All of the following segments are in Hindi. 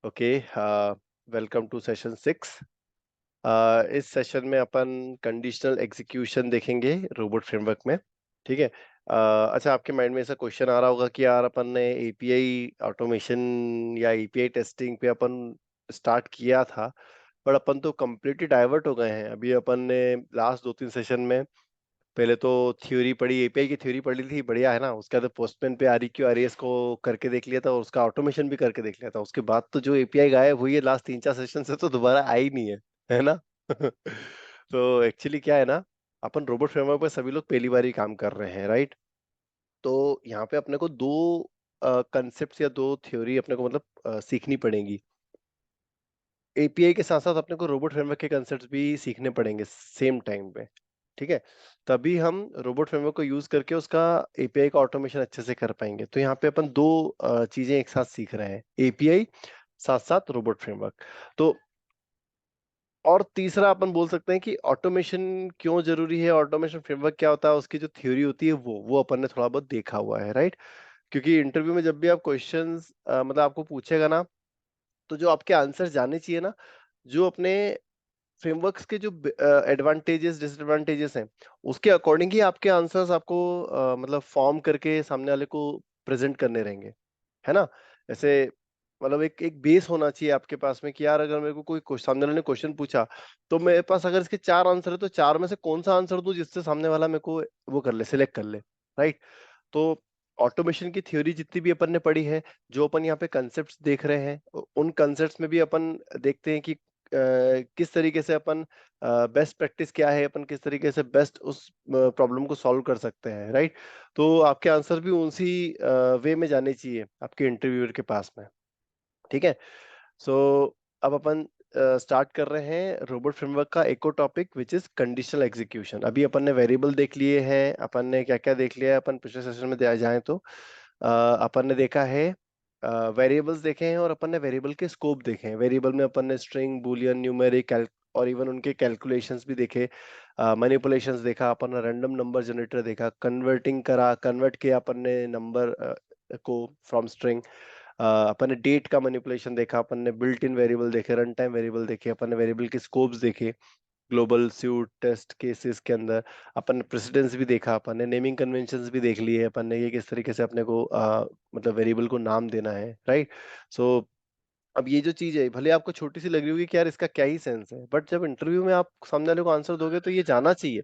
Okay, welcome to session 6। इस सेशन में अपन कंडीशनल एग्जीक्यूशन देखेंगे रोबोट फ्रेमवर्क में। ठीक है। अच्छा, आपके माइंड में ऐसा क्वेश्चन आ रहा होगा कि यार अपन ने एपीआई ऑटोमेशन या एपीआई टेस्टिंग पे अपन स्टार्ट किया था, पर अपन तो कम्प्लीटली डाइवर्ट हो गए हैं। अभी अपन ने लास्ट 2-3 सेशन में पहले तो थ्योरी पढ़ी, एपीआई की थ्योरी पढ़ी थी, बढ़िया है ना। उसके बाद पोस्टमैन पे आरईक्यू आरईएस को करके देख लिया था और उसका ऑटोमेशन भी करके देख लिया था। उसके बाद तो जो एपीआई गायब हुई है लास्ट 3-4 सेशन से, तो दोबारा आई नहीं है ना। तो एक्चुअली क्या है ना, अपन रोबोट फ्रेमवर्क पे सभी लोग पहली बार ही काम कर रहे हैं, राइट। तो यहाँ पे अपने को दो कंसेप्ट या दो थ्योरी अपने को मतलब सीखनी पड़ेगी। एपीआई के साथ साथ अपने को रोबोट फ्रेमवर्क के कंसेप्ट भी सीखने पड़ेंगे सेम टाइम पे। ठीक है। तभी हम रोबोट फ्रेमवर्क को यूज करके उसका एपीआई का ऑटोमेशन अच्छे से कर पाएंगे। तो यहाँ पे अपन दो चीजें एक साथ सीख रहे हैं, एपीआई साथ साथ रोबोट फ्रेमवर्क। तो और तीसरा अपन बोल सकते हैं कि ऑटोमेशन क्यों जरूरी है, ऑटोमेशन फ्रेमवर्क क्या होता है, उसकी जो थ्योरी होती है वो अपन ने थोड़ा बहुत देखा हुआ है, राइट। क्योंकि इंटरव्यू में जब भी आप क्वेश्चंस मतलब आपको पूछेगा ना, तो जो आपके आंसर जाने चाहिए ना, जो अपने फ्रेमवर्क्स के जो एडवांटेजेस डिसएडवांटेजेस हैं, उसके अकॉर्डिंग ही आपके आंसर्स आपको मतलब फॉर्म करके सामने वाले को प्रेजेंट करने रहेंगे, है ना। ऐसे मतलब एक एक बेस होना चाहिए आपके पास में कि यार अगर मेरे को कोई सामने वाले ने क्वेश्चन पूछा, तो मेरे पास अगर इसके 4 आंसर है, तो 4 में से कौन सा आंसर दूं जिससे सामने वाला मेरे को वो कर ले, सिलेक्ट कर ले, राइट। तो ऑटोमेशन की थ्योरी जितनी भी अपन ने पढ़ी है, जो अपन यहाँ पे कंसेप्ट्स देख रहे हैं, उन कंसेप्ट्स में भी अपन देखते हैं कि किस तरीके से अपन बेस्ट प्रैक्टिस क्या है, अपन किस तरीके से बेस्ट उस प्रॉब्लम को सॉल्व कर सकते हैं, राइट। तो आपके आंसर भी उसी वे में जाने चाहिए आपके इंटरव्यूअर के पास में। ठीक है। सो अब अपन स्टार्ट कर रहे हैं रोबोट फ्रेमवर्क का एक और topic, which is conditional execution. अभी अपन ने वेरिएबल देख लिए हैं, अपन ने क्या क्या देख लिया है, अपन पिछले सेशन में जाए तो अपन ने देखा है वेरिएबल्स देखे हैं और अपन ने वेरिएबल के स्कोप देखे हैं। वेरिएबल में अपन ने स्ट्रिंग, बूलियन, न्यूमेरिक और इवन उनके कैलकुलेशंस भी देखे, मैनिपुलेशंस देखा, अपन ने रैंडम नंबर जनरेटर देखा, कन्वर्ट किया अपन ने नंबर को फ्रॉम स्ट्रिंग। अपन ने डेट का मैनिपुलेशन देखा, अपन ने बिल्ट इन वेरिएबल देखे, रन टाइम वेरिएबल देखे, अपन ने वेरिएबल के स्कोप्स देखे, ग्लोबल, स्यूट, टेस्ट केसेस के अंदर। अपन ने प्रेसिडेंस भी देखा, अपन ने नेमिंग कन्वेंशंस भी देख लिए, अपन ने ये किस तरीके से अपने को मतलब वेरिएबल को नाम देना है, राइट। सो अब ये जो चीज है, भले आपको छोटी सी लग रही होगी कि यार इसका क्या ही सेंस है, बट जब इंटरव्यू में आप सामने वाले को आंसर दोगे तो ये जाना चाहिए।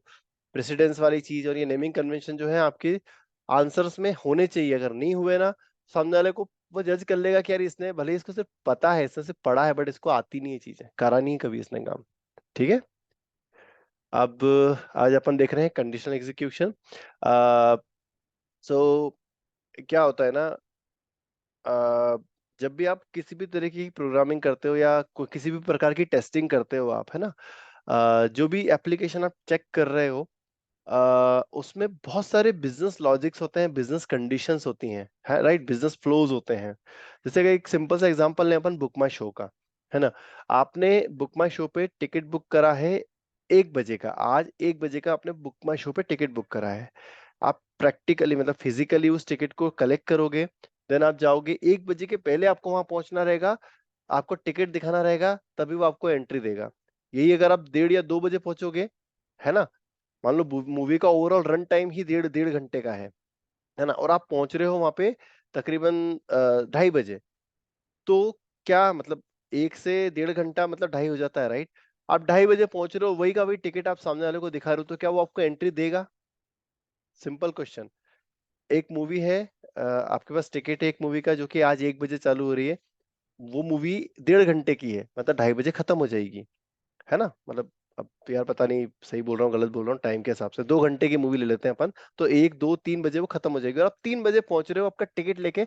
प्रेसिडेंस वाली चीज और ये नेमिंग कन्वेंशन जो है आपके आंसर्स में होने चाहिए। अगर नहीं हुए ना, सामने वाले को वो जज कर लेगा कि यार इसने भले इसको सिर्फ पता है, इसने सिर्फ पढ़ा है, बट इसको आती नहीं है चीजें, करा नहीं है कभी इसने काम। ठीक है। अब आज अपन देख रहे हैं कंडीशनल एग्जीक्यूशन। सो क्या होता है ना, अ, जब भी आप किसी भी तरह की प्रोग्रामिंग करते हो या किसी भी प्रकार की टेस्टिंग करते हो आप, है ना, जो भी एप्लीकेशन आप चेक कर रहे हो, उसमें बहुत सारे बिजनेस लॉजिक्स होते हैं, बिजनेस कंडीशंस होती हैं, है राइट, बिजनेस फ्लोज होते हैं। जैसे कि एक सिंपल सा एग्जांपल लें अपन बुक माई शो का, है ना। आपने बुक माई शो पे टिकट बुक करा है 1 बजे का, आज 1 बजे का आपने बुक माई शो पे टिकट बुक करा है। आप प्रैक्टिकली मतलब फिजिकली उस टिकट को कलेक्ट करोगे, देन आप जाओगे, 1 बजे के पहले आपको वहां पहुंचना रहेगा, आपको टिकट दिखाना रहेगा, तभी वो आपको एंट्री देगा। यही अगर आप 1:30 या 2 बजे पहुंचोगे, है ना, मान लो मूवी का ओवरऑल रन टाइम ही 1.5 घंटे का है ना, और आप पहुंच रहे हो वहां पे तकरीबन 2:30 बजे, तो क्या मतलब 1 से 1.5 घंटा मतलब 2.5 हो जाता है, राइट। आप 2:30 बजे पहुंच रहे हो, वही का वही टिकट आप सामने वाले को दिखा रहे हो, तो क्या वो आपको एंट्री देगा? Simple question. एक मूवी है, आपके पास टिकट है एक मूवी का जो कि आज 1 बजे चालू हो रही है, वो मूवी 1.5 घंटे की है, मतलब 2:30 बजे खत्म हो जाएगी, है ना। मतलब अब यार पता नहीं सही बोल रहा हूँ गलत बोल रहा हूँ, टाइम के हिसाब से 2 घंटे की मूवी ले लेते हैं अपन, तो 1, 2, 3 बजे वो खत्म हो जाएगी, और आप 3 बजे पहुंच रहे हो आपका टिकट लेके,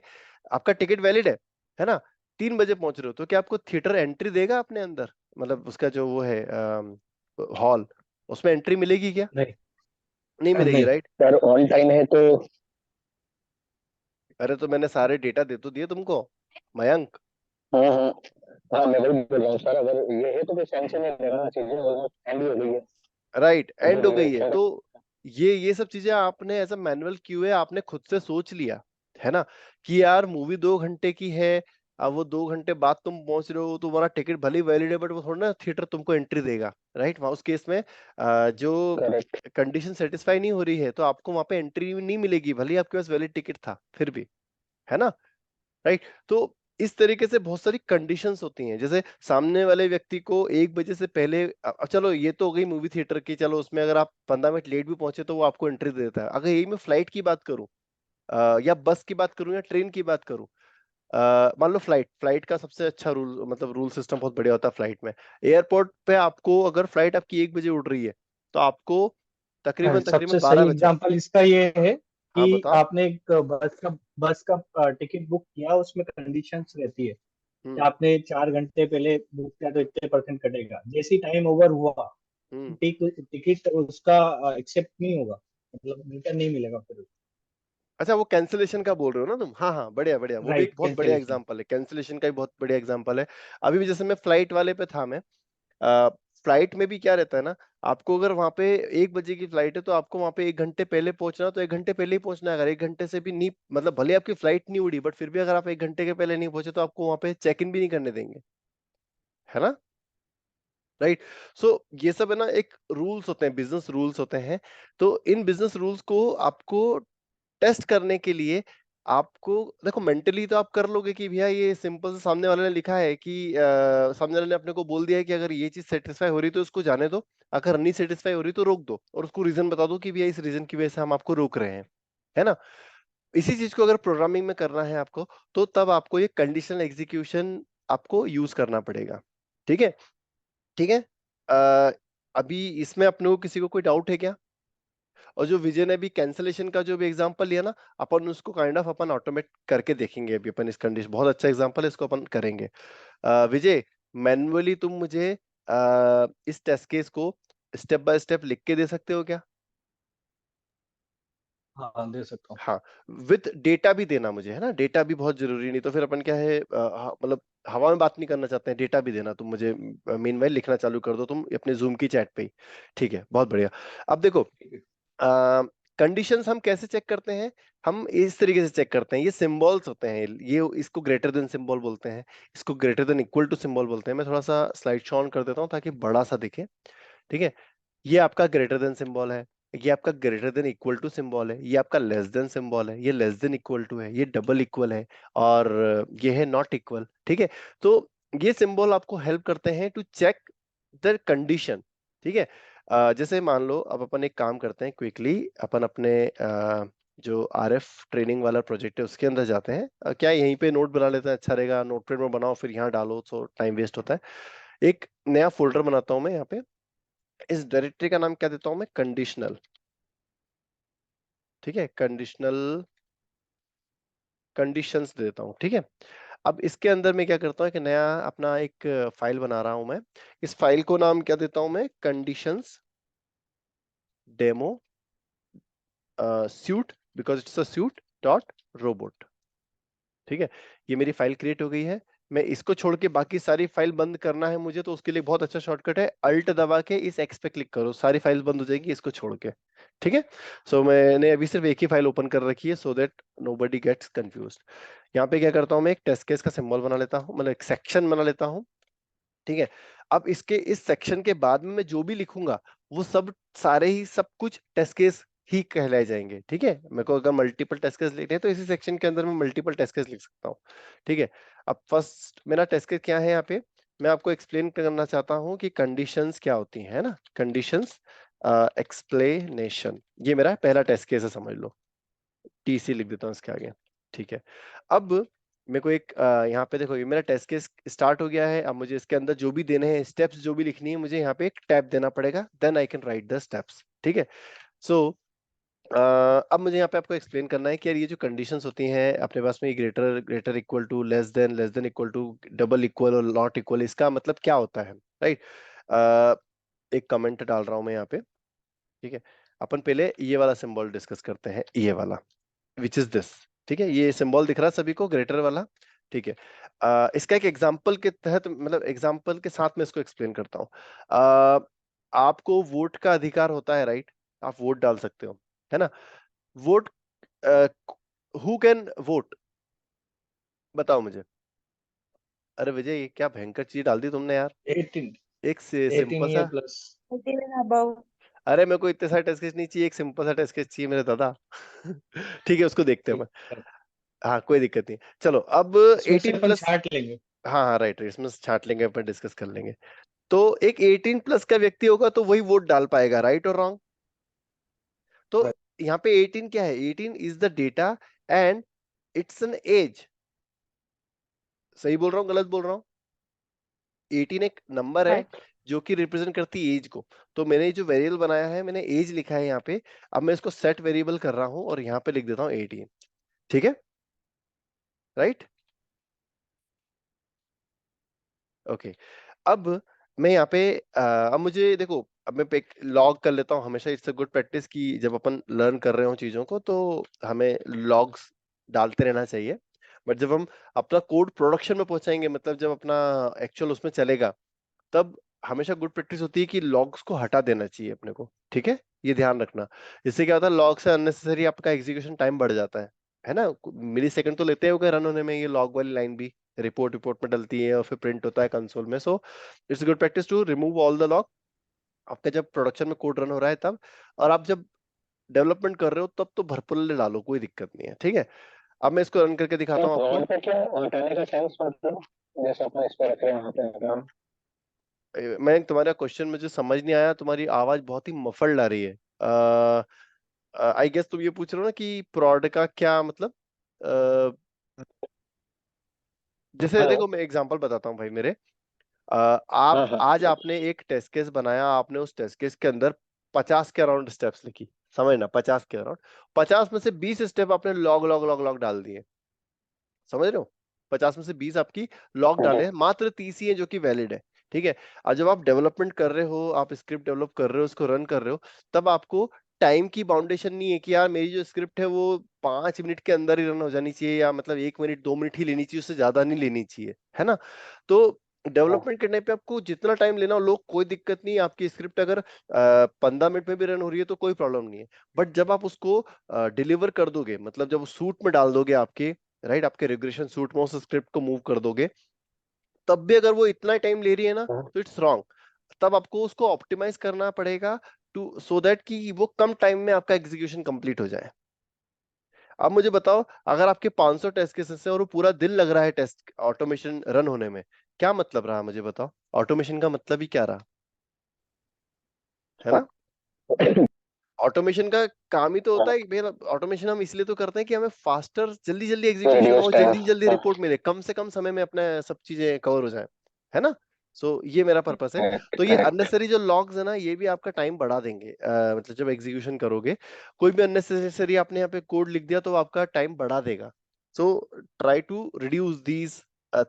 आपका टिकट वैलिड है ना, 3 बजे पहुंच रहे हो, तो क्या आपको थिएटर एंट्री देगा अपने अंदर, मतलब उसका जो वो है हॉल, उसमें एंट्री मिलेगी क्या? नहीं। नहीं मिलेगी, नहीं राइट। सर, ऑन टाइम है तो। अरे तो मैंने सारे डेटा दे तो दिए तुमको, मयंक। हाँ हाँ। हाँ, मैं वही बोल रहा हूँ सर, अगर ये है तो फिर सैंक्शन नहीं लेना, चीजें ऑलमोस्ट एंड हो गई है। राइट, एंड हो इंटरव्यू गई है। सर। तो ये सब चीजें आपने एज अ मैनुअल क्यूए आपने खुद से सोच लिया, है ना, कि यार मूवी 2 घंटे की है, अब वो 2 घंटे बाद तुम पहुंच रहे हो, तुम्हारा टिकट भले ही वैलिड है, बट वो थोड़ा ना थिएटर तुमको एंट्री देगा, राइट? वहां उस केस में जो करेक्ट। कंडीशन सेटिस्फाई नहीं हो रही है तो आपको वहां पे एंट्री नहीं मिलेगी, भले ही आपके पास वैलिड टिकट था फिर भी, है ना? राइट? तो इस तरीके से बहुत सारी कंडीशंस होती हैं, जैसे सामने वाले व्यक्ति को 1 बजे से पहले चलो ये तो हो गई मूवी थिएटर की, चलो उसमें अगर आप 15 मिनट लेट भी पहुंचे तो वो आपको एंट्री दे देता है। अगर यही मैं फ्लाइट की बात करूं, या बस की बात करूं या ट्रेन की बात करूं, मान लो फ्लाइट फ्लाइट का सबसे अच्छा रूल, मतलब रूल सिस्टम बहुत बढ़िया होता है फ्लाइट में। एयरपोर्ट पे आपको अगर फ्लाइट आपकी 1 बजे उड़ रही है तो आपको तकरीबन तकरीबन सबसे बारह सही बजे एग्जांपल इसका ये है हाँ कि बताओ। आपने एक बस का टिकट बुक किया, उसमें कंडीशंस रहती है कि हम्म। आपने 4 घंटे पहले बुक किया तो इतने परसेंट कटेगा, जैसी टाइम ओवर हुआ हम्म। टिकट उसका एक्सेप्ट नहीं होगा, मतलब रिटर्न नहीं मिलेगा फिर। अच्छा, वो कैंसिलेशन का बोल रहे हो ना तुम? हाँ हाँ, बढ़िया बढ़िया, वो भी एक राइट, बहुत बढ़िया कैंसिलेशन। एग्जांपल है, कैंसिलेशन का भी बहुत बढ़िया एग्जांपल है। अभी भी जैसे मैं फ्लाइट वाले पे था, मैं फ्लाइट में भी क्या रहता है ना, आपको अगर वहां पे 1 बजे की फ्लाइट है तो आपको वहां पे 1 घंटे पहले पहुंचना, तो 1 घंटे पहले ही पहुंचना है। अगर 1 घंटे से भी नहीं, मतलब भले आपकी फ्लाइट नहीं उड़ी, बट फिर भी अगर आप 1 घंटे के पहले नहीं पहुंचे तो आपको वहां पे चेक इन भी नहीं करने देंगे, है ना? राइट? सो ये सब है ना, एक रूल्स होते हैं, बिजनेस रूल्स होते हैं। तो इन बिजनेस रूल्स को आपको टेस्ट करने के लिए आपको देखो, मेंटली तो आप कर लोगे कि भैया ये सिंपल से सामने वाले ने लिखा है कि सामने वाले ने अपने को बोल दिया है कि अगर ये चीज सेटिस्फाई हो रही तो उसको जाने दो, अगर नहीं सेटिस्फाई हो रही तो रोक दो, और उसको रीजन बता दो कि भैया इस रीजन की वजह से हम आपको रोक रहे हैं, है ना? इसी चीज को अगर प्रोग्रामिंग में करना है आपको, तो तब आपको ये कंडीशनल एग्जीक्यूशन आपको यूज करना पड़ेगा। ठीक है? ठीक है। अभी इसमें अपने को किसी को कोई डाउट है क्या? और जो विजय ने भी कैंसलेशन का जो भी एग्जांपल लिया ना, अपन उसको काइंड ऑफ अपन ऑटोमेट करके देखेंगे अभी अपन, इस कंडीशन बहुत अच्छा एग्जांपल है, इसको अपन करेंगे। विजय, मैन्युअली तुम मुझे इस टेस्ट केस को स्टेप बाय स्टेप लिख के दे सकते हो क्या? हाँ, दे सकता हूँ। हाँ, विद डेटा भी देना मुझे, है ना? डेटा भी बहुत जरूरी, नहीं तो फिर अपन क्या है, मतलब हवा में बात नहीं करना चाहते हैं, डेटा भी देना तुम मुझे। मीनवाइल लिखना चालू कर दो तुम अपने जूम की चैट पे ही। ठीक है, बहुत बढ़िया। अब देखो, कंडीशंस हम कैसे चेक करते हैं? हम इस तरीके से चेक करते हैं, ये सिंबल्स होते हैं, ये इसको ग्रेटर देन सिंबल बोलते हैं, इसको greater than equal to symbol बोलते हैं। मैं थोड़ा सा स्लाइड शो ऑन कर देता हूँ ताकि बड़ा सा दिखे। ठीक है? ये आपका ग्रेटर देन सिंबल है, ये आपका greater than equal to symbol है, ये आपका लेस देन सिंबल है, ये लेस देन इक्वल टू है, ये डबल इक्वल है, और ये है नॉट इक्वल। ठीक है? तो ये सिंबल आपको हेल्प करते हैं टू चेक द कंडीशन। ठीक है? जैसे मान लो, अब अपन एक काम करते हैं क्विकली, अपन अपने जो आरएफ ट्रेनिंग वाला प्रोजेक्ट है उसके अंदर जाते हैं। क्या यहीं पे नोट बना लेते हैं, अच्छा रहेगा, नोटपैड में बनाओ फिर यहाँ डालो, तो टाइम वेस्ट होता है। एक नया फोल्डर बनाता हूं मैं यहाँ पे, इस डायरेक्टरी का नाम क्या देता हूं मैं? कंडीशनल। ठीक है? कंडीशनल कंडीशंस देता हूं। ठीक है? अब इसके अंदर मैं क्या करता हूं, एक नया अपना एक फाइल बना रहा हूं मैं। इस फाइल को नाम क्या देता हूं मैं? Conditions demo suit, because it's a suit dot robot. ठीक है? ये मेरी फाइल क्रिएट हो गई है। मैं इसको छोड़ के बाकी सारी फाइल बंद करना है मुझे, तो उसके लिए बहुत अच्छा शॉर्टकट है, अल्ट दबा के इस एक्स पे क्लिक करो, सारी फाइल बंद हो जाएगी इसको छोड़ के। ठीक है? सो मैंने अभी सिर्फ एक ही फाइल ओपन कर रखी है, so that nobody gets confused. यहाँ पे क्या करता हूँ मैं? एक टेस्ट केस का सिंबल बना लेता हूँ, मतलब एक सेक्शन बना लेता हूँ। ठीक है? अब इसके इस सेक्शन के बाद में मैं जो भी लिखूंगा, वो सब सारे ही सब कुछ टेस्ट केस ही कहलाए जाएंगे। ठीक है? मेरे को अगर मल्टीपल टेस्ट केस लिखने हैं तो इसी सेक्शन के अंदर मैं मल्टीपल टेस्ट केस लिख सकता हूँ। ठीक है? अब फर्स्ट मेरा टेस्ट केस क्या है यहाँ पे, मैं आपको एक्सप्लेन करना चाहता हूँ कि कंडीशंस क्या होती हैं, है ना? कंडीशंस एक्सप्लेनेशन, ये मेरा पहला टेस्ट केस है, समझ लो। टीसी लिख देता हूँ इसके आगे। ठीक है? अब मेरे को एक यहाँ पे देखो, ये मेरा टेस्ट केस स्टार्ट हो गया है। अब मुझे इसके अंदर जो भी देने हैं स्टेप्स, जो भी लिखनी है मुझे, यहाँ पे एक टैब देना पड़ेगा, then I can write the steps. ठीक है? सो अब मुझे यहाँ पे आपको एक्सप्लेन करना है कि यार ये जो कंडीशंस होती हैं अपने पास में, greater greater equal to, less than equal to, double equal और नॉट इक्वल, इसका मतलब क्या होता है, राइट? एक कमेंट डाल रहा हूं मैं यहाँ पे। ठीक है? अपन पहले ये वाला सिंबल डिस्कस करते हैं, ये वाला, विच इज दिस। ठीक है? ये सिंबल दिख रहा है सभी को, ग्रेटर वाला? ठीक है? इसका एक एग्जाम्पल के तहत, मतलब एग्जाम्पल के साथ में इसको एक्सप्लेन करता हूँ। आपको वोट का अधिकार होता है, राइट? आप वोट डाल सकते हो, है ना? वोट, हु कैन वोट, बताओ मुझे। अरे विजय, ये क्या भयंकर चीज डाल दी तुमने यार। 18 एक सिंपल 18 ईयर सा। प्लस। 18 above। अरे मेरे को इतने सारे टेस्ट केस नहीं चाहिए, एक सिंपल सा टेस्ट केस चाहिए मेरे दादा। ठीक है, उसको देखते हैं ठीक मैं। है, हाँ कोई दिक्कत नहीं, चलो अब इसमें से 18 अपन प्लस। छाट लेंगे। हाँ हाँ राइट, इसमें से छांट लेंगे, अपन डिस्कस कर लेंगे। तो एक 18 प्लस का व्यक्ति होगा तो वही वोट डाल पाएगा, राइट और रॉन्ग? तो Right. यहाँ पे 18 क्या है? 18 is the data and it's an age. सही बोल रहा हूँ गलत बोल रहा हूँ? 18 एक नंबर है Right। जो कि रिप्रेजेंट करती है एज को। तो मैंने जो वेरिएबल बनाया है, मैंने एज लिखा है यहाँ पे। अब मैं इसको सेट वेरिएबल कर रहा हूँ और यहाँ पे लिख देता हूँ 18। ठीक है, राइट, ओके। अब मैं यहाँ पे अब मुझे देखो, अब मैं एक लॉग कर लेता हूँ। हमेशा इट्स अ गुड प्रैक्टिस कि जब अपन लर्न कर रहे हो चीजों को तो हमें लॉग्स डालते रहना चाहिए। बट जब हम अपना कोड प्रोडक्शन में पहुंचाएंगे, मतलब जब अपना एक्चुअल उसमें चलेगा, तब हमेशा गुड प्रैक्टिस होती है कि लॉग्स को हटा देना चाहिए अपने को। ठीक है, ये ध्यान रखना। इससे क्या होता है, लॉग से अननेसेसरी आपका एग्जीक्यूशन टाइम बढ़ जाता है ना। मिली सेकंड तो लेते होगा रन होने में, ये लॉग वाली लाइन भी रिपोर्ट में डलती है और फिर प्रिंट होता है कंसोल में। So it's good practice to remove all the log आपका जब प्रोडक्शन में कोड रन हो रहा है तब। और आप जब डेवलपमेंट कर रहे हो तब तो भरपूर डालो, कोई दिक्कत नहीं है। ठीक है, अब मैं इसको रन करके दिखाता तो हूँ आपको। रॉड पे क्या हटाने का सेंस, मतलब जैसे अपन इस पे रख रहे हैं वहां पे हटाना। मैं तुम्हारा क्वेश्चन मुझे समझ नहीं आया, तुम्हारी आवाज बहुत ही मफल्ड आ रही है। आई गेस तुम ये पूछ रहे हो ना कि प्रोड का क्या मतलब। अ, जैसे हाँ देखो, मैं एग्जांपल बताता हूँ भाई मेरे। हाँ आप हाँ। आज आपने एक टेस्ट केस बनाया, आपने उस टेस्ट केस के अंदर 50 के अराउंड स्टेप्स लिखी। समझना, 50 के अराउंड। 50 में से 20 स्टेप आपने लॉग लॉग लॉग लॉग डाल दिए। समझ रहे हो? 50 में से 20 आपकी लॉग डाले हैं, मात्र 30 ही है जो कि वैलिड है। ठीक है। और जब आप डेवलपमेंट कर रहे हो, आप स्क्रिप्ट डेवलप कर रहे हो, उसको रन कर रहे हो, तब आपको टाइम की बाउंडेशन नहीं है कि यार मेरी जो स्क्रिप्ट है वो 5 मिनट के अंदर ही रन हो जानी चाहिए, या मतलब 1 मिनट 2 मिनट ही लेनी चाहिए, उससे ज्यादा नहीं लेनी चाहिए, है ना। तो डेवलपमेंट करने पे आपको जितना टाइम लेना हो लोग, कोई दिक्कत नहीं। आपकी स्क्रिप्ट अगर 15 मिनट में भी रन हो रही है तो कोई प्रॉब्लम नहीं है। बट जब आप उसको डिलीवर कर दोगे, मतलब जब सूट में डाल दोगे आपके, राइट, आपके रिग्रेशन सूट में उस स्क्रिप्ट को मूव कर दोगे, तब भी अगर वो इतना टाइम ले रही है ना, तो इट्स रॉन्ग। तब आपको उसको ऑप्टिमाइज करना पड़ेगा टू सो दैट कि वो कम टाइम में आपका एग्जीक्यूशन कंप्लीट हो जाए। अब मुझे बताओ, अगर आपके 500 टेस्ट केसेस है और वो पूरा दिन लग रहा है टेस्ट ऑटोमेशन रन होने में, क्या मतलब रहा मुझे बताओ? ऑटोमेशन का मतलब ही क्या रहा, है ना। ऑटोमेशन का काम ही तो होता है भैया, ऑटोमेशन हम इसलिए तो करते हैं कि हमें फास्टर, जल्दी जल्दी एग्जीक्यूशन रिड्यूस हो, टाइम। जल्दी जल्दी रिपोर्ट मिले, कम से कम समय में अपने सब चीजें कवर हो जाए, है ना। सो ये मेरा पर्पस है। तो ये करेक्ट। अननेसेसरी जो लॉग्स है ना, ये भी आपका टाइम बढ़ा देंगे। मतलब जब एग्जीक्यूशन करोगे, कोई भी अननेसेसरी आपने यहाँ पे कोड लिख दिया तो आपका टाइम बढ़ा देगा। So try to reduce these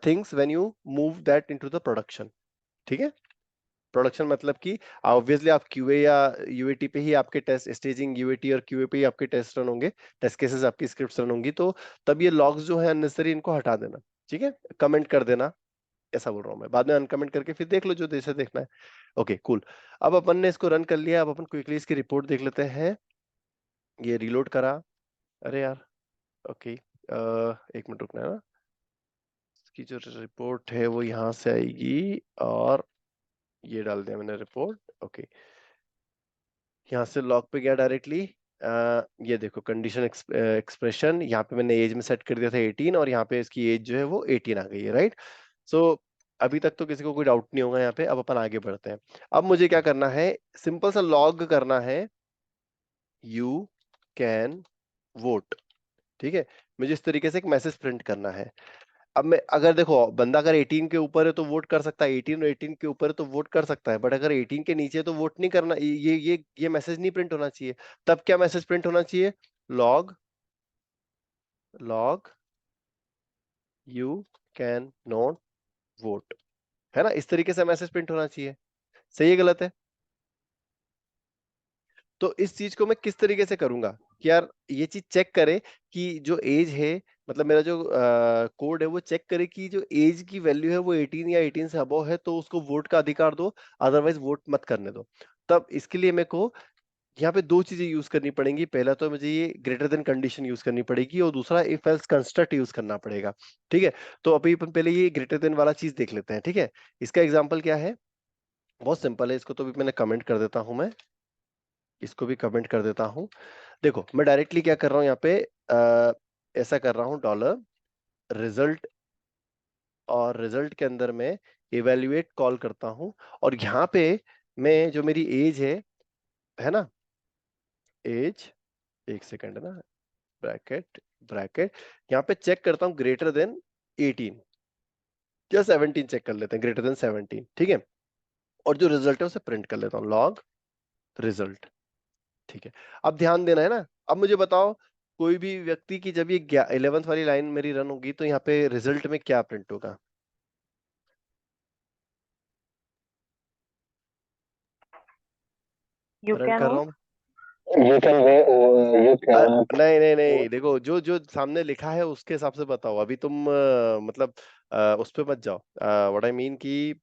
things when you move that into the production. ठीक है। प्रोडक्शन मतलब कि ऑब्वियसली आप क्यूए या यूएटी पे ही आपके टेस्ट, स्टेजिंग यूएटी और क्यूए पे ही आपके टेस्ट रन होंगे, टेस्ट केसेस आपकी स्क्रिप्ट्स रन होंगी। तो तब ये लॉग्स जो है अननेसेसरी, इनको हटा देना। ठीक है, कमेंट कर देना, ऐसा बोल रहा हूँ मैं। बाद में अनकमेंट करके फिर देख लो जो जैसे देखना है। Okay cool. अब अपन ने इसको रन कर लिया, अब अपन क्विकली इसकी रिपोर्ट देख लेते हैं। ये रीलोड करा। अरे यार, ओके, एक मिनट रुकना है ना। इसकी जो रिपोर्ट है वो यहाँ से आएगी, और ये डाल दिया मैंने रिपोर्ट। ओके, यहाँ से लॉग पे गया डायरेक्टली। ये देखो कंडीशन एक्सप्रेशन, यहाँ पे मैंने एज में सेट कर दिया था 18, और यहाँ पे इसकी एज जो है वो 18 आ गई है, राइट। सो अभी तक तो किसी को कोई डाउट नहीं होगा यहाँ पे। अब अपन आगे बढ़ते हैं। अब मुझे क्या करना है, सिंपल सा लॉग करना है, यू कैन वोट। ठीक है, मुझे इस तरीके से एक मैसेज प्रिंट करना है। अब मैं, अगर देखो बंदा अगर 18 के ऊपर है तो वोट कर सकता है, 18 और 18 के ऊपर है तो वोट कर सकता है, बट अगर 18 के नीचे है तो वोट नहीं करना। ये मैसेज नहीं प्रिंट होना चाहिए। तब क्या मैसेज प्रिंट होना चाहिए? Log log you can not vote, है ना। इस तरीके से मैसेज प्रिंट होना चाहिए। सही है गलत है? तो इस चीज को मैं किस तरीके से करूंगा कि यार ये चीज चेक करे कि जो एज है, मतलब मेरा जो कोड है वो चेक करे कि जो एज की वैल्यू है वो 18 या 18 से अबव है तो उसको वोट का अधिकार दो, अदरवाइज वोट मत करने दो। तब इसके लिए मेरे को यहाँ पे दो चीजें यूज करनी पड़ेंगी। पहला तो मुझे ये ग्रेटर देन कंडीशन यूज करनी पड़ेगी और दूसरा इफ एल्स कंस्ट्रक्ट यूज करना पड़ेगा। ठीक है, तो अभी अपन पहले ये ग्रेटर देन वाला चीज देख लेते हैं। ठीक है, इसका एग्जाम्पल क्या है, बहुत सिंपल है। इसको तो भी मैंने कमेंट कर देता हूं, मैं इसको भी कमेंट कर देता हूं। देखो मैं डायरेक्टली क्या कर रहा हूं यहाँ पे, ऐसा कर रहा हूं डॉलर रिजल्ट, और रिजल्ट के अंदर मैं इवेल्युएट कॉल करता हूं, और यहाँ पे मैं जो मेरी एज है ना, एज, एक सेकंड ना, ब्रैकेट ब्रैकेट, यहाँ पे चेक करता हूं ग्रेटर देन 18 या 17, चेक कर लेते हैं ग्रेटर देन 17। ठीक है, और जो रिजल्ट है उसे प्रिंट कर लेता हूं, लॉग रिजल्ट। ठीक है, अब ध्यान देना है ना। अब मुझे बताओ, कोई भी व्यक्ति की जब ये 11th वाली लाइन मेरी रन होगी तो यहाँ पे रिजल्ट में क्या प्रिंट होगा? You रन can कर रहा what? हूँ। You can way you can नहीं नहीं नहीं, देखो जो जो सामने लिखा है उसके हिसाब से बताओ। अभी तुम मतलब उस पे मत जाओ। व्हाट आई मीन कि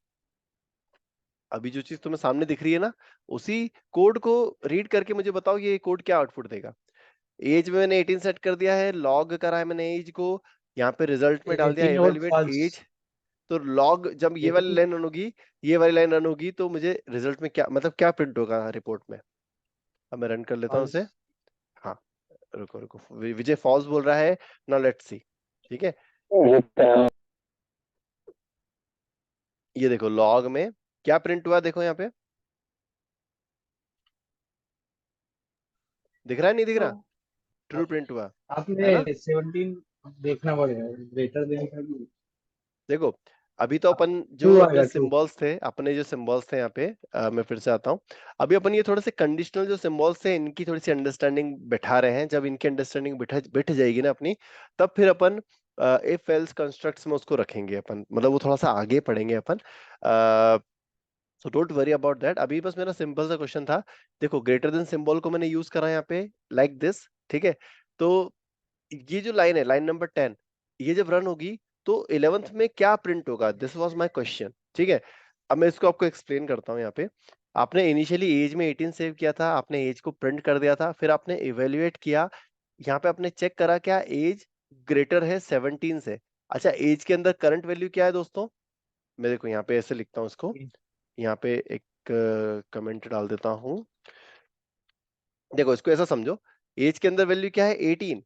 अभी जो चीज तुम्हें सामने दिख रही है ना, उसी कोड को रीड करके मुझे बताओ ये कोड क्या आउटपुट देगा। एज में मैंने 18 सेट कर दिया है, लॉग करा है मैंने एज को, यहाँ पे रिजल्ट में डाल दिया 18 और इवेल्युएट फॉल्स। एज। तो लॉग जब ये वाली 18 लाइन रन होगी, ये वाली लाइन रन होगी, तो मुझे रिजल्ट में क्या मतलब क्या प्रिंट होगा रिपोर्ट में। अब मैं रन कर लेता हूँ फॉल्स। उसे। हाँ, रुको रुको, विजय फॉल्स बोल रहा है ना, लेट्स सी। ठीक है, you can ये देखो लॉग में क्या प्रिंट हुआ, देखो यहाँ पे दिख रहा है, नहीं दिख रहा? True. ट्रू प्रिंट हुआ है ना। आपने 17 देखना पड़ेगा, ग्रेटर देन का भी। देखो अभी तो अपन जो ट्रू अपने आएगा, ट्रू। सिंबल्स थे, अपने जो सिंबल्स थे यहाँ पे, मैं फिर से आता हूँ। अभी अपन ये थोड़े से कंडीशनल जो सिंबल्स थे इनकी थोड़ी सी अंडरस्टैंडिंग बैठा रहे हैं। जब इनकी अंडरस्टैंडिंग बैठ जाएगी ना अपनी, तब फिर अपन इफ एल्स कंस्ट्रक्ट्स में उसको रखेंगे अपन, मतलब वो थोड़ा सा आगे पढ़ेंगे अपन। So don't worry about that. अभी बस मेरा सिंपल सा क्वेश्चन था। देखो ग्रेटर देन सिंबल को मैंने यूज करा यहाँ पे लाइक दिस। ठीक है, तो ये जो लाइन है, लाइन नंबर 10, ये जब रन होगी तो 11th में क्या प्रिंट होगा, दिस वाज माय क्वेश्चन। ठीक है, अब मैं इसको आपको एक्सप्लेन करता हूँ। यहाँ पे आपने इनिशियली एज में 18 सेव किया था, आपने एज को प्रिंट कर दिया था, फिर आपने इवेल्युएट किया, यहाँ पे आपने चेक करा क्या एज ग्रेटर है 17 से। अच्छा, एज के अंदर करंट वैल्यू क्या है दोस्तों? मैं देखो यहाँ पे ऐसे लिखता हूँ इसको, यहाँ पे एक कमेंट डाल देता हूँ। देखो इसको ऐसा समझो, एज के अंदर वैल्यू क्या है 18,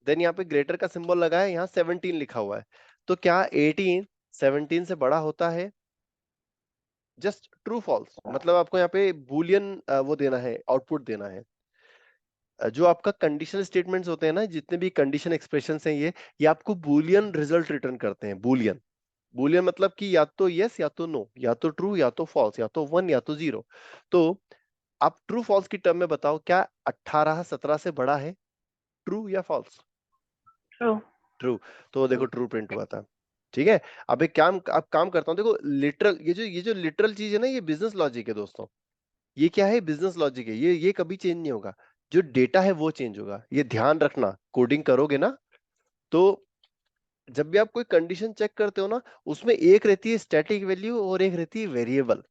देन यहाँ पे ग्रेटर का सिंबल लगा है, यहाँ 17 लिखा हुआ है। तो क्या 18 17 से बड़ा होता है? जस्ट ट्रू फॉल्स, मतलब आपको यहाँ पे बुलियन वो देना है, आउटपुट देना है। जो आपका कंडीशनल स्टेटमेंट्स होते हैं ना, जितने भी कंडीशन एक्सप्रेशंस हैं, ये आपको बुलियन रिजल्ट रिटर्न करते हैं। बुलियन, बुलियन मतलब कि या तो यस या तो नो, या तो ट्रू या तो फॉल्स, या तो 1 या तो 0। तो आप ट्रू फॉल्स की टर्म में बताओ, क्या 18 17 से बड़ा है? ट्रू या फॉल्स? True. ट्रू। तो देखो ट्रू प्रिंट हुआ था। ठीक है, अब एक काम, अब काम करता हूं। देखो लिटरल, ये जो लिटरल चीज है ना, ये बिजनेस लॉजिक है दोस्तों। ये क्या है? बिजनेस लॉजिक है। ये कभी चेंज नहीं होगा। जो डेटा है वो चेंज होगा, ये ध्यान रखना। कोडिंग करोगे ना, तो जब भी आप कोई कंडीशन चेक करते हो ना, उसमें एक रहती है स्टैटिक वैल्यू और एक रहती है वेरिएबल।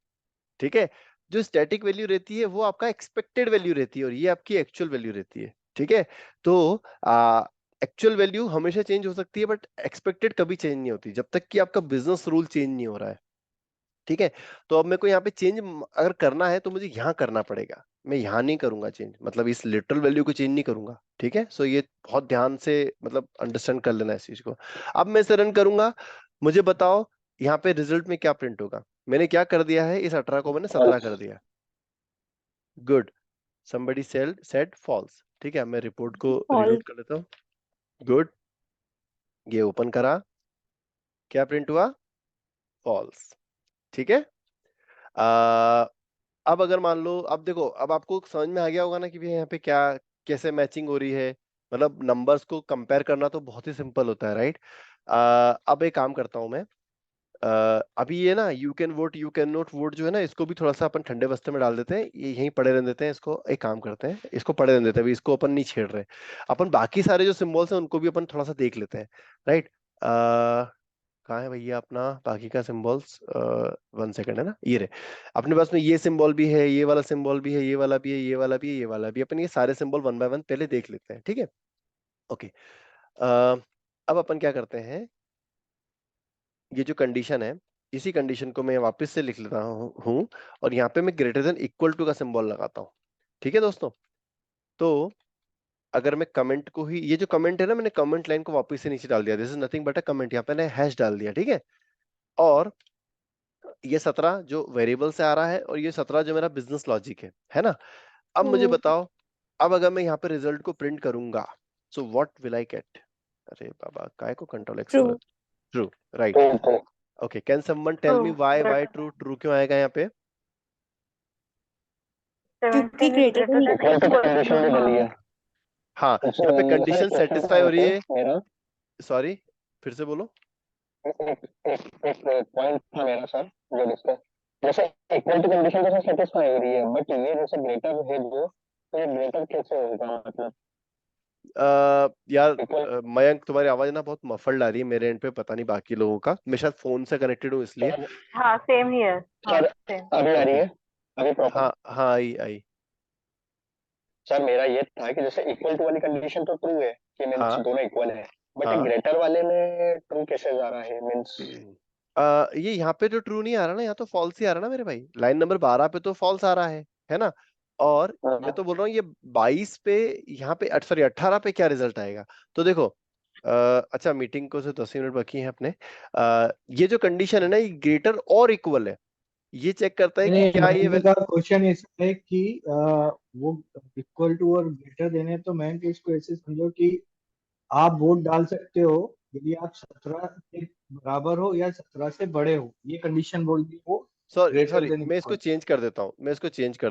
ठीक है, जो स्टैटिक वैल्यू रहती है वो आपका एक्सपेक्टेड वैल्यू रहती है, और ये आपकी एक्चुअल वैल्यू रहती है। ठीक है, तो एक्चुअल वैल्यू हमेशा चेंज हो सकती है, बट एक्सपेक्टेड कभी चेंज नहीं होती, जब तक कि आपका बिजनेस रूल चेंज नहीं हो रहा है। ठीक है, तो अब मेरे को यहाँ पे चेंज अगर करना है तो मुझे यहाँ करना पड़ेगा। मैं यहाँ नहीं करूंगा चेंज, मतलब इस लिटरल वैल्यू को चेंज नहीं करूंगा। ठीक है, सो ये बहुत ध्यान से मतलब अंडरस्टैंड कर लेना इस चीज को। अब मैं इसे रन करूंगा, मुझे बताओ यहाँ पे रिजल्ट में क्या प्रिंट होगा। मैंने क्या कर दिया है, इस 18 को मैंने 17 कर दिया। Good, somebody said false। ठीक है, मैं रिपोर्ट को False. रीलोड कर लेता हूँ। गुड, ये ओपन करा, क्या प्रिंट हुआ? फॉल्स। ठीक है, आ, अब अगर मान लो, अब देखो, अब आपको समझ में आ गया होगा ना कि भैया यहाँ पे क्या, कैसे मैचिंग हो रही है। मतलब नंबर्स को कंपेयर करना तो बहुत ही सिंपल होता है, राइट? अब एक काम करता हूं मैं, अभी ये ना you can vote you can not vote जो है ना, इसको भी थोड़ा सा अपन ठंडे बस्ते में डाल देते हैं, ये यहीं पड़े रहने देते हैं। इसको एक काम करते हैं, इसको पड़े रहने देते हैं, अभी इसको अपन नहीं छेड़ रहे। अपन बाकी सारे जो सिंबल्स हैं उनको भी अपन थोड़ा सा देख लेते हैं, राइट? कहाँ है भैया अपना बाकी का सिंबल्स? 1 सेकंड है ना, ये रहे अपने पास में। ये सिंबल भी है, ये वाला सिंबल भी है, ये वाला भी है, ये वाला भी है, ये वाला भी। अपन ये सारे सिंबल 1 बाय 1 पहले देख लेते हैं, ठीक है? ओके। अब अपन क्या करते हैं, ये जो कंडीशन है, इसी कंडीशन को मैं वापस से लिख लेता हूँ और यहाँ पे मैं ग्रेटर देन इक्वल टू का सिंबल लगाता हूँ। ठीक है दोस्तों? तो अगर मैं कमेंट को ही, ये जो कमेंट है ना, मैंने कमेंट लाइन को वापस से नीचे डाल दिया। This is nothing but a comment, यहाँ पे मैंने हैश डाल दिया, ठीक है? और ये 17 जो वेरिएबल से आ रहा है और ये 17 जो मेरा बिजनेस लॉजिक है ना? अब मुझे बताओ, अब अगर मैं यहाँ पे रिजल्ट को प्रिंट करूंगा, so what will I get? अरे बाबा, काय को कंट्रोल एक्स बोला? True. True, right. तो okay, can someone tell me True. Why true? True क्यों आएगा यहाँ पे? क्योंकि greater than equal to condition में डली है। हाँ, सर यहाँ पे सर कंडीशन एक क्वेश्चन था सेटिस्फाई हो यहाँ रही पे है। मेरा, सॉरी, फिर से बोलो। एक पॉइंट था मेरा सर, जो डिस्कस, जैसे इक्वल टू कंडीशन तो सेटिस्फाई हो रही है, बट ये जैसे ग्रेटर है जो, तो ये ग्रेटर कैसे होगा? मतलब यार इक्वल, मयंक, तुम्हारी आवाज ना बहुत मफल्ड आ रही है मेरे एंड पे, पता नहीं बाकी लोगों का। मैं शायद फोन से कनेक्टेड हूँ इसलिए। सर हाँ सेम हियर हाँ सर सेम अभी आ रही ओके, है, अभी प्रॉपर? हाँ हाँ, आई आई। सर मेरा ये था कि जैसे इक्वल टू वाली कंडीशन तो ट्रू है कि मीन्स हाँ दोनों इक्वल है, बट हाँ। ग्रेटर वाले में ट्रू कैसे जा रहा है मीन्स? ये यहाँ पे तो ट्रू नहीं आ रहा ना, यहाँ तो फॉल्स ही आ रहा ना मेरे भाई। लाइन नंबर 12 पे तो फॉल्स आ रहा है ना? और मैं तो बोल रहा हूँ ये 22 पे, यहाँ पे सॉरी 18 पे क्या रिजल्ट आएगा? तो देखो, अच्छा मीटिंग को से 10 मिनट बाकी है अपने। ये जो कंडीशन है ना, ये ग्रेटर और इक्वल है। ये चेक करता है कि नहीं, क्या ये मयंक का क्वेश्चन ऐसा है कि वो इक्वल टू और ग्रेटर देने हैं, तो मयंक इसको ऐसे समझो कि आप वोट डाल सकते हो यदि आप 17 के बराबर हो या 17 से बड़े हो, ये कंडीशन बोल दी वो सॉरी ग्रेटर सॉरी, देन मैं इसको इक्वल। चेंज कर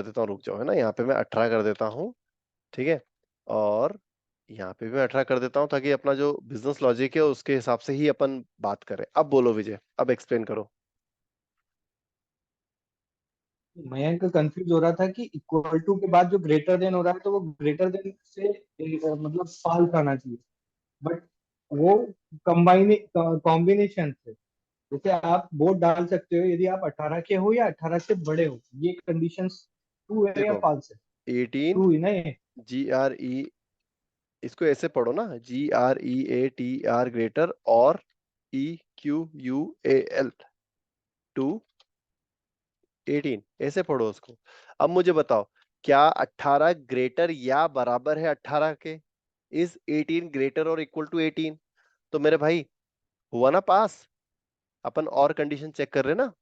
देता हूँ, रुक जाओ, है ना? यहाँ पे मैं 18 कर देता हूँ, ठीक है? और यहाँ पे भी मैं 18 कर देता हूँ, ताकि अपना जो बिजनेस लॉजिक है उसके हिसाब से ही अपन बात करें। अब बोलो विजय, अब एक्सप्लेन करो। मयंक कंफ्यूज हो रहा था कि इक्वल टू के बाद जो ग्रेटर देन हो रहा है तो वो ग्रेटर देन से मतलब फाल्स आना चाहिए, बट वो कंबाइन कॉम्बिनेशन से, जैसे आप वोट डाल सकते हो यदि आप 18 के हो या 18 से बड़े हो, ये कंडीशन ट्रू है या देखो, फॉल्स है? 18 ट्रू है ना ये? GRE, इसको ऐसे पढ़ो ना, GREATR ग्रेटर और EQUAL, टू 18, ऐसे पढ़ो उसको। अब मुझे बताओ, क्या 18 ग्रेटर या बराबर है 18 के? इज 18 ग्रेटर और इक्वल टू 18? तो मेरे भाई, हुआ ना पास? अपन और कंडीशन चेक कर रहे हैं ना?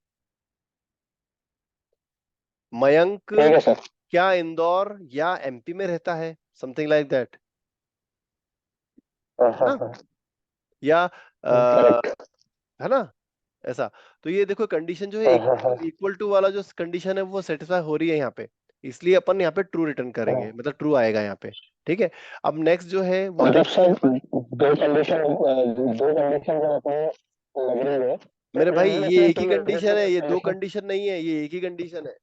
मयंक ठीक है सर। क्या इंदौर या MP में रहता है? समथिंग लाइक दैट, हाँ है हाँ ना? हाँ, या करेक्ट। है ना? ऐसा। तो ये देखो, कंडीशन जो है हाँ हाँ हाँ, इक्वल टू वाला जो कंडीशन है वो सेटिस्फाई हो रही है यहाँ पे, इसलिए अपन यहाँ पे ट्रू रिटर्न करेंगे, हाँ। मतलब ट्रू आएगा यहाँ पे। ठीक है? अब नेक्स्ट जो है वो मतलब देखते सर हैं अपन। दो कंडीशन जब अपने लग रही है, तो मेरे भाई, इनमें ये से एक ही ट्रू कंडीशन है, ये दो कंडीशन कंडीशन नहीं है, ये एक ही कंडीशन है।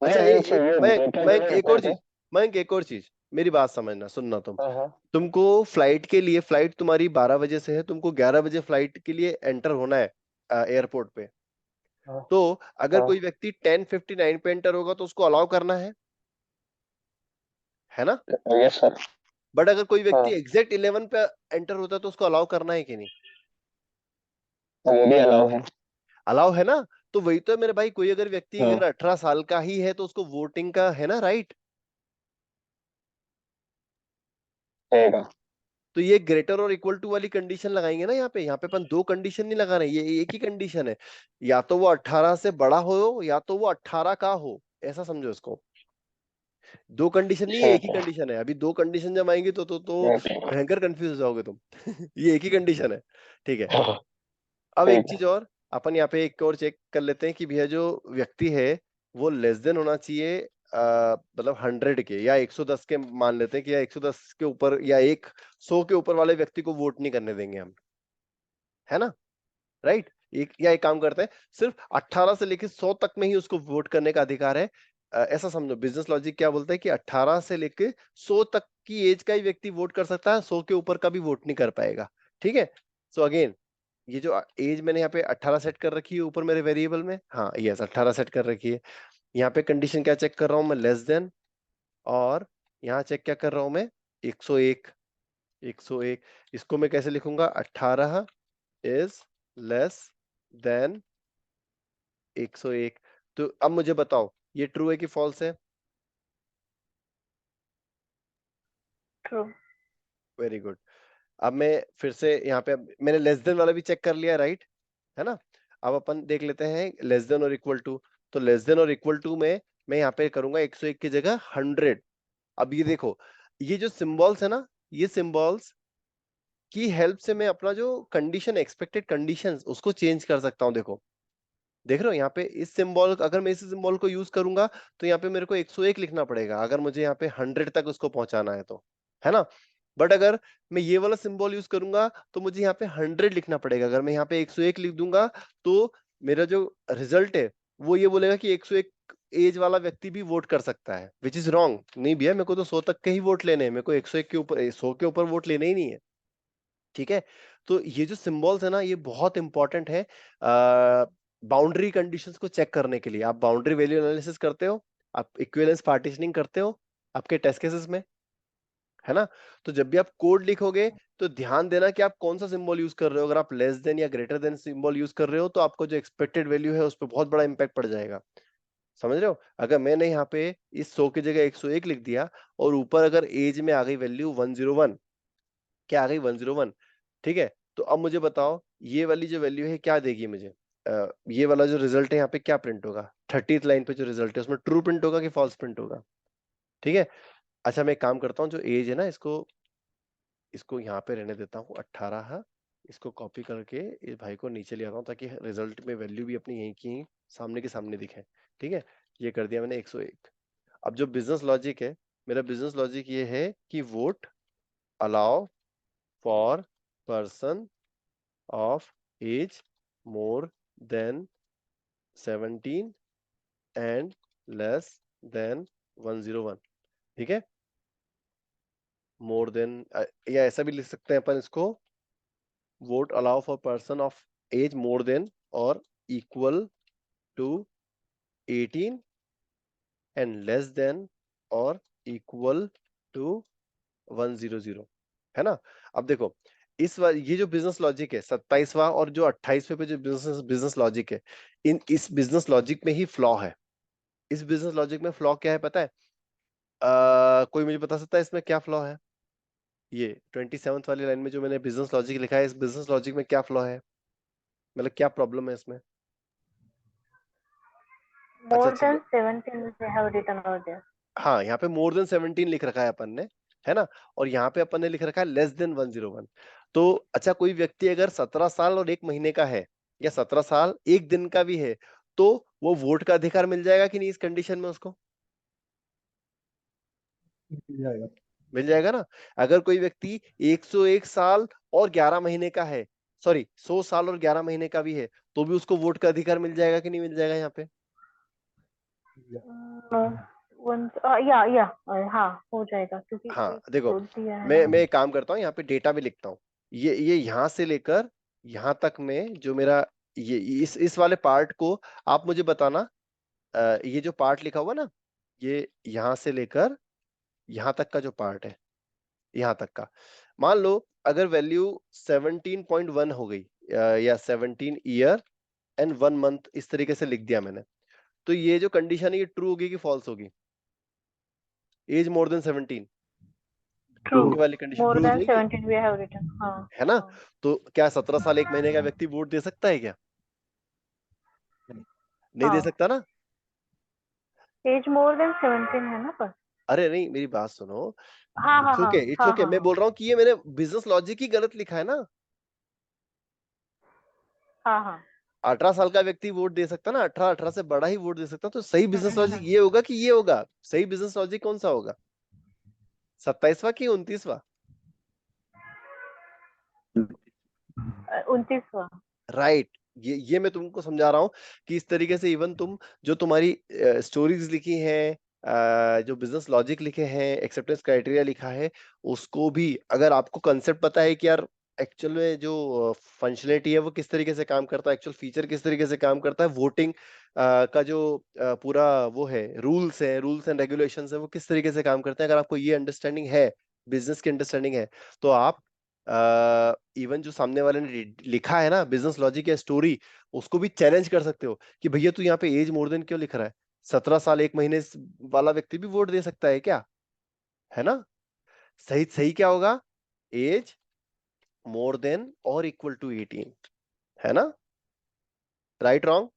नहीं अच्छा, मीन्स ये मैं ग्रेटर मैं देन एक और इक्वल टू। चीज, एक और चीज, मेरी बात समझना, सुनना तुम। हाँ हाँ तुमको फ्लाइट के लिए, फ्लाइट तुम्हारी 12 बजे से है, तुमको 11 बजे फ्लाइट के लिए एंटर होना है एयरपोर्ट पे। हाँ तो अगर हाँ, कोई व्यक्ति 10:59 पे एंटर होगा तो उसको अलाउ करना है ना? Yes sir. बट अगर कोई व्यक्ति हाँ, एग्जैक्ट 11 पे एंटर होता है तो उसको अलाउ करना है कि नहीं? वो भी अलाउ है। अलाउ है ना? तो वही तो है मेरे भाई, कोई अगर व्यक्ति हाँ, अगर 18 साल का ही है तो उसको वोटिंग का है ना राइट? ठीक है। तो ये ग्रेटर और इक्वल टू वाली कंडीशन लगाएंगे ना यहाँ पे। यहाँ पे अपन दो कंडीशन नहीं लगा रहे, ये एक ही कंडीशन है। या तो वो 18 से बड़ा हो या तो वो 18 का हो, ऐसा समझो इसको। दो कंडीशन नहीं है, एक ठीक ही है। कंडीशन है। अभी दो कंडीशन जब आएंगी तो ठीक भयंकर कंफ्यूज हो जाओगे तुम। ये एक ही कंडीशन है, ठीक है? है। अब एक ठीक है। चीज और, अपन यहाँ पे एक और चेक कर लेते हैं कि भैया जो व्यक्ति है वो लेस देन होना चाहिए, मतलब 100 के या 110 के, मान लेते हैं कि या 110 के ऊपर या 100 के ऊपर वाले व्यक्ति को वोट नहीं करने देंगे हम, है ना? राइट? एक काम करते हैं, सिर्फ 18 से लेकर 100 तक में ही उसको वोट करने का अधिकार है। ऐसा समझो, बिजनेस लॉजिक क्या बोलता है कि 18 से लेकर 100 तक की एज का ही व्यक्ति वोट कर सकता है, 100 के ऊपर का भी वोट नहीं कर पाएगा। ठीक है? सो अगेन, ये जो एज मैंने यहाँ पे 18 सेट कर रखी है ऊपर मेरे वेरिएबल में, हाँ यस 18 सेट कर रखी है। यहाँ पे कंडीशन क्या चेक कर रहा हूँ मैं, लेस देन, और यहाँ चेक क्या कर रहा हूँ मैं, 101। 101 इसको मैं कैसे लिखूंगा, 18 इज लेस देन 101। तो अब मुझे बताओ ये ट्रू है कि फॉल्स है? ट्रू। Very good. अब मैं फिर से यहाँ पे मैंने लेस देन वाला भी चेक कर लिया, राइट है ना। अब अपन देख लेते हैं लेस देन और इक्वल टू। तो लेस देन और इक्वल टू में मैं यहाँ पे करूंगा 101 की जगह 100। अब ये देखो, ये जो सिंबल्स है ना, ये सिंबल्स की हेल्प से मैं अपना जो कंडीशन, एक्सपेक्टेड कंडीशंस, उसको चेंज कर सकता हूँ। देखो देख रहे हो यहाँ पे इस सिंबल, अगर मैं इस सिंबल को यूज करूंगा तो यहाँ पे मेरे को 101 लिखना पड़ेगा अगर मुझे यहाँ पे 100 तक उसको पहुंचाना है तो, है ना। बट अगर मैं ये वाला सिंबल यूज करूंगा तो मुझे यहाँ पे 100 लिखना पड़ेगा। अगर मैं यहाँ पे 101 लिख दूंगा तो मेरा जो रिजल्ट है वो ये बोलेगा कि 101 एज वाला व्यक्ति भी वोट कर सकता है, विच इज रॉन्ग। नहीं भैया, मेरे को तो 100 तक के ही वोट लेने हैं, मेरे को 101 के ऊपर, 100 के ऊपर वोट लेने ही नहीं है। ठीक है, तो ये जो सिंबल्स है ना, ये बहुत इंपॉर्टेंट है बाउंड्री कंडीशंस को चेक करने के लिए। आप बाउंड्री वैल्यू एनालिसिस करते हो, आप इक्विवेलेंस पार्टीशनिंग करते हो आपके टेस्ट केसेस में, है ना। तो जब भी आप कोड लिखोगे तो ध्यान देना कि आप कौन सा सिंबल यूज कर रहे हो। अगर आप लेस देन या ग्रेटर देन सिंबल यूज कर रहे हो तो आपको जो एक्सपेक्टेड वैल्यू है उस पर बहुत बड़ा इंपैक्ट पड़ जाएगा। समझ रहे हो? अगर मैंने यहाँ पे इस 100 की जगह 101 लिख दिया और ऊपर अगर एज में आ गई वैल्यू 101, क्या आ गई 101, ठीक है। तो अब मुझे बताओ ये वाली जो वैल्यू है क्या देगी मुझे, ये वाला जो रिजल्ट है यहाँ पे क्या प्रिंट होगा, 30th लाइन पे जो रिजल्ट है उसमें ट्रू प्रिंट होगा कि फॉल्स प्रिंट होगा? ठीक है। अच्छा मैं एक काम करता हूँ, जो एज है ना इसको इसको यहाँ पे रहने देता हूँ 18। इसको कॉपी करके इस भाई को नीचे ले आता हूँ ताकि रिजल्ट में वैल्यू भी अपनी यहीं की सामने के सामने दिखे। ठीक है, ये कर दिया मैंने 101। अब जो बिजनेस लॉजिक है, मेरा बिजनेस लॉजिक ये है कि vote allow for person of age more than 17 and less than 101। ठीक है, मोर देन, या ऐसा भी लिख सकते हैं अपन इसको, vote allow for person of age more than और equal to 18 and less than और इक्वल टू 100, है ना। अब देखो इस बार ये जो बिजनेस लॉजिक है 27वां और जो 28वें पे जो बिजनेस बिजनेस लॉजिक है, इस बिजनेस लॉजिक में ही फ्लॉ है। इस बिजनेस लॉजिक में फ्लॉ क्या है पता है? कोई मुझे बता सकता है इसमें क्या फ्लॉ है? ये 27th वाली लाइन में जो मैंने बिजनेस लॉजिक लिखा है, इस बिजनेस लॉजिक में क्या फ्लॉ है, मतलब क्या प्रॉब्लम है इसमें? अच्छा More चलो, than 17 they have written over there. हाँ यहाँ पे मोर देन 17 लिख रखा है अपन ने, है ना। और यहाँ पे अपन ने लिख रखा है लेस देन 101। तो अच्छा कोई व्यक्ति अगर 17 साल और 1 महीने का है या 17 साल 1 दिन का भी है तो वो वोट का अधिकार मिल जाएगा कि नहीं इस कंडीशन में उसको? मिल जाएगा। मिल जाएगा ना। अगर कोई व्यक्ति 101 साल और 11 महीने का है, सॉरी 100 साल और 11 महीने का भी है, तो भी उसको वोट का अधिकार मिल जाएगा कि नहीं मिल जाएगा यहाँ पे? No, yeah, हाँ हो जाएगा क्योंकि हाँ एक देखो, छोड़ दिया है मैं ना। एक काम करता हूँ, यहाँ पे डेटा भी लिखता हूँ। ये यहाँ से लेकर यहाँ तक में जो मेरा ये इस वाले पार्ट को आप मुझे बताना। ये जो पार्ट लिखा हुआ ना, ये यहाँ से लेकर यहाँ तक का जो पार्ट है, यहाँ तक का, मान लो अगर वैल्यू 17.1 हो गई या 17 ईयर एंड 1 मंथ, इस तरीके से लिख दिया मैंने, तो ये जो कंडीशन है ये ट्रू होगी कि फॉल्स होगी? Age more than 17 true. ये वाली कंडीशन More ट्रू हो than जाएगी, 17 we have written, हाँ है ना। हाँ। तो क्या 17 साल 1 महीने का व्यक्ति वोट दे सकता है क्या? नहीं दे हाँ सकता ना। एज more than 17 है ना पर। अरे नहीं, मेरी बात सुनो, हाँ हाँ इट्स हाँ ओके इट्स हाँ ओके, हाँ मैं हाँ बोल रहा हूँ कि ये मैंने बिजनेस लॉजिक ही गलत लिखा है ना। हाँ हाँ। 18 साल का व्यक्ति वोट दे सकता ना, 18 से बड़ा ही वोट दे सकता, तो सही बिजनेस लॉजिक हम्म। ये होगा कि ये होगा? सही बिजनेस लॉजिक कौन सा होगा, 27वां कि 29वां? 29वां। राइट, ये मैं तुमको समझा रहा हूँ कि इस तरीके से इवन तुम जो तुम्हारी स्टोरीज लिखी हैं, जो बिजनेस लॉजिक लिखे हैं, एक्सेप्टेंस क्राइटेरिया लिखा है, उसको भी अगर आपको कंसेप्ट पता है कि यार एक्चुअल में जो फंक्शनलिटी है वो किस तरीके से काम करता है, एक्चुअल फीचर किस तरीके से काम करता है, वोटिंग का जो पूरा वो है, रूल्स एंड रेगुलेशंस है, वो किस तरीके से काम करते हैं, अगर आपको ये अंडरस्टैंडिंग है, बिजनेस की अंडरस्टैंडिंग है, तो आप इवन जो सामने वाले ने लिखा है ना बिजनेस लॉजिक या स्टोरी, उसको भी चैलेंज कर सकते हो कि भैया तू यहाँ पे एज मोर देन क्यों लिख रहा है, 17 साल 1 महीने वाला व्यक्ति भी वोट दे सकता है क्या, है ना? सही सही क्या होगा, एज मोर देन और इक्वल टू 18, है ना? राइट रॉन्ग,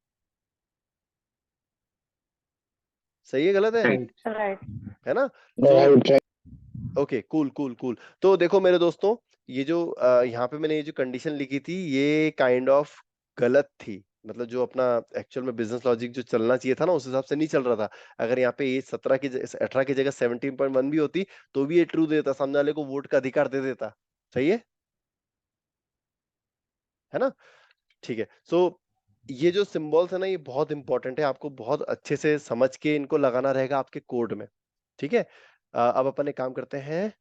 सही है गलत है, राइट राइट है ना? Right right okay, cool cool cool. तो देखो मेरे दोस्तों, ये जो यहाँ पे मैंने ये जो कंडीशन लिखी थी, ये काइंड ऑफ गलत थी, मतलब जो अपना एक्चुअल में बिजनेस लॉजिक जो चलना चाहिए था ना, उस हिसाब से नहीं चल रहा था। अगर यहाँ पे एज 18 की जगह 17.1 भी होती, तो भी ये ट्रू देता, सामने वाले को वोट का अधिकार दे देता। सही है ना? ठीक है। सो ये जो सिंबल्स है ना, ये बहुत इंपॉर्टेंट है, आपको बहुत अच्छे से समझ के इनको लगाना रहेगा आपके कोड में। ठीक है? अब अपन एक काम करते हैं,